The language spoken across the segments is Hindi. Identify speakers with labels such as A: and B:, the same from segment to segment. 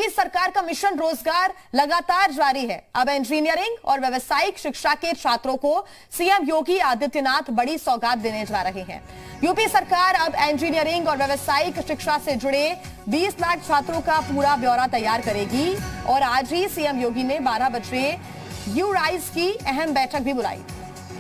A: यूपी सरकार का मिशन रोजगार लगातार जारी है। अब इंजीनियरिंग और व्यावसायिक शिक्षा के छात्रों को सीएम योगी आदित्यनाथ बड़ी सौगात देने जा रहे हैं। यूपी सरकार अब इंजीनियरिंग और व्यावसायिक शिक्षा से जुड़े 20 लाख छात्रों का पूरा ब्यौरा तैयार करेगी और आज ही सीएम योगी ने 12 बजे यूराइज की अहम बैठक भी बुलाई।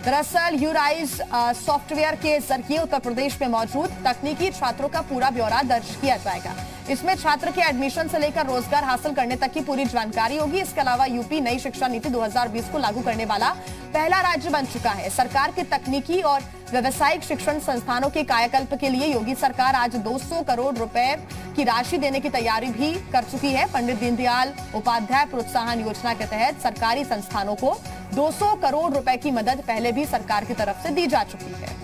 A: दरअसल यूराइज सॉफ्टवेयर के जरिए उत्तर प्रदेश में मौजूद तकनीकी छात्रों का पूरा ब्यौरा दर्ज किया जाएगा। इसमें छात्र के एडमिशन से लेकर रोजगार हासिल करने तक की पूरी जानकारी होगी। इसके अलावा यूपी नई शिक्षा नीति 2020 को लागू करने वाला पहला राज्य बन चुका है। सरकार के तकनीकी और व्यावसायिक शिक्षण संस्थानों के कायाकल्प के लिए योगी सरकार आज 200 करोड़ रुपए की राशि देने की तैयारी भी कर चुकी है। पंडित दीनदयाल उपाध्याय प्रोत्साहन योजना के तहत सरकारी संस्थानों को 200 करोड़ रुपए की मदद पहले भी सरकार की तरफ से दी जा चुकी है।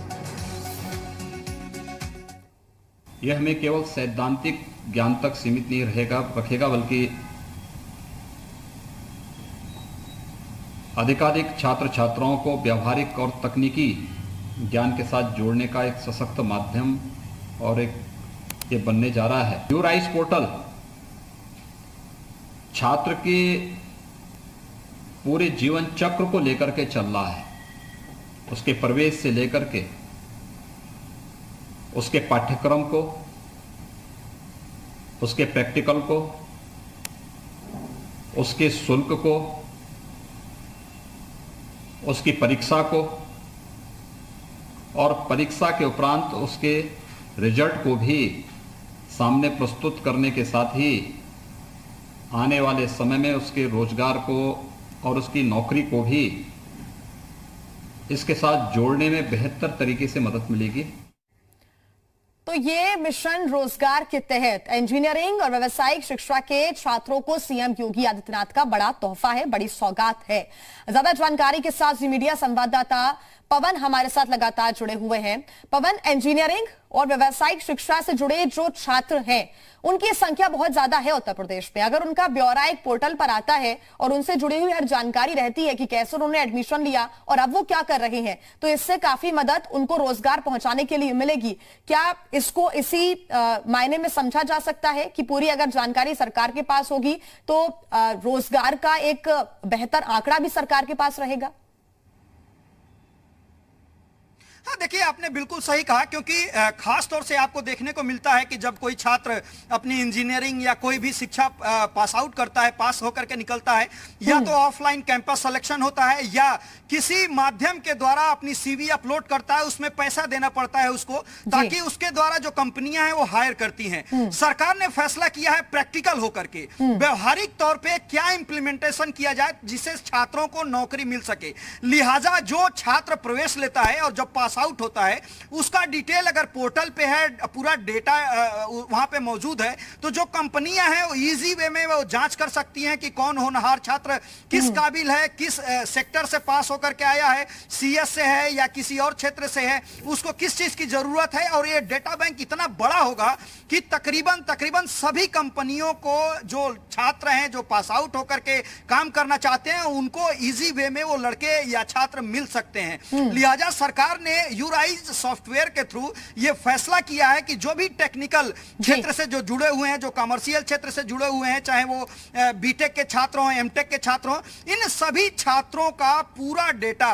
B: यह हमें केवल सैद्धांतिक ज्ञान तक सीमित नहीं रखेगा बल्कि अधिकाधिक छात्र छात्राओं को व्यावहारिक और तकनीकी ज्ञान के साथ जोड़ने का एक सशक्त माध्यम और ये बनने जा रहा है। यूराइज पोर्टल छात्र के पूरे जीवन चक्र को लेकर के चल रहा है, उसके प्रवेश से लेकर के उसके पाठ्यक्रम को, उसके प्रैक्टिकल को, उसके शुल्क को, उसकी परीक्षा को और परीक्षा के उपरांत उसके रिजल्ट को भी सामने प्रस्तुत करने के साथ ही आने वाले समय में उसके रोजगार को और उसकी नौकरी को भी इसके साथ जोड़ने में बेहतर तरीके से मदद मिलेगी।
A: तो ये मिशन रोजगार के तहत इंजीनियरिंग और व्यावसायिक शिक्षा के छात्रों को सीएम योगी आदित्यनाथ का बड़ा तोहफा है, बड़ी सौगात है। ज्यादा जानकारी के साथ मीडिया संवाददाता पवन हमारे साथ लगातार जुड़े हुए हैं। पवन, इंजीनियरिंग और व्यावसायिक शिक्षा से जुड़े जो छात्र हैं उनकी संख्या बहुत ज्यादा है उत्तर प्रदेश में। अगर उनका ब्यौरा एक पोर्टल पर आता है और उनसे जुड़ी हुई हर जानकारी रहती है कि कैसे उन्होंने एडमिशन लिया और अब वो क्या कर रहे हैं, तो इससे काफी मदद उनको रोजगार पहुंचाने के लिए मिलेगी। क्या इसको इसी मायने में समझा जा सकता है कि पूरी अगर जानकारी सरकार के पास होगी तो रोजगार का एक बेहतर आंकड़ा भी सरकार के पास रहेगा?
C: हाँ, देखिए आपने बिल्कुल सही कहा, क्योंकि खास तौर से आपको देखने को मिलता है कि जब कोई छात्र अपनी इंजीनियरिंग या कोई भी शिक्षा पास आउट करता है, पास होकर के निकलता है, या तो ऑफलाइन कैंपस सिलेक्शन होता है या किसी माध्यम के द्वारा अपनी सीवी अपलोड करता है, उसमें पैसा देना पड़ता है उसको, ताकि उसके द्वारा जो कंपनियां हैं वो हायर करती हैं। सरकार ने फैसला किया है प्रैक्टिकल होकर के व्यवहारिक तौर पर क्या इंप्लीमेंटेशन किया जाए जिससे छात्रों को नौकरी मिल सके। लिहाजा जो छात्र प्रवेश लेता है और जब पास आउट होता है उसका डिटेल अगर पोर्टल पे है, पूरा डेटा वहां पे मौजूद है, तो जो कंपनियां हैं वो इजी वे में वो जांच कर सकती हैं कि कौन होनहार छात्र किस काबिल है, किस सेक्टर से पास होकर के आया है, सीएस से है या किसी और क्षेत्र से है, उसको किस चीज की जरूरत है। और ये डेटा बैंक इतना बड़ा होगा कि तकरीबन सभी कंपनियों को जो छात्र हैं जो पास आउट होकर के काम करना चाहते हैं उनको इजी वे में वो लड़के या छात्र मिल सकते हैं। लिहाजा सरकार ने यूराइज सॉफ्टवेयर के थ्रू यह फैसला किया है कि जो भी टेक्निकल क्षेत्र से जो जुड़े हुए हैं, जो कमर्शियल क्षेत्र से जुड़े हुए हैं, चाहे वो बीटेक के छात्र हों, एमटेक के छात्र हों, इन सभी छात्रों का पूरा डेटा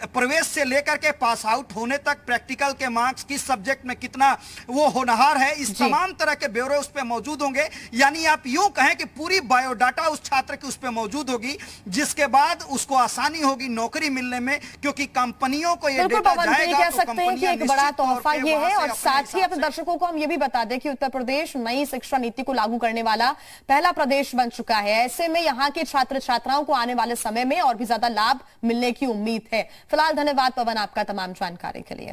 C: प्रवेश से लेकर के पास आउट होने तक, प्रैक्टिकल के मार्क्स, किस सब्जेक्ट में कितना वो होनहार है, इस तमाम तरह के ब्यौरे उस पर मौजूद होंगे। यानी आप यूं कहें कि पूरी बायोडाटा उस छात्र की उस पर मौजूद होगी, जिसके बाद उसको आसानी होगी नौकरी मिलने में, क्योंकि कंपनियों को यह डेटा
A: कह सकते हैं कि एक बड़ा तोहफा ये है। और साथ ही अपने दर्शकों को हम ये भी बता दें कि उत्तर प्रदेश नई शिक्षा नीति को लागू करने वाला पहला प्रदेश बन चुका है। ऐसे में यहाँ के छात्र छात्राओं को आने वाले समय में और भी ज्यादा लाभ मिलने की उम्मीद है। फिलहाल धन्यवाद पवन आपका तमाम जानकारी के लिए।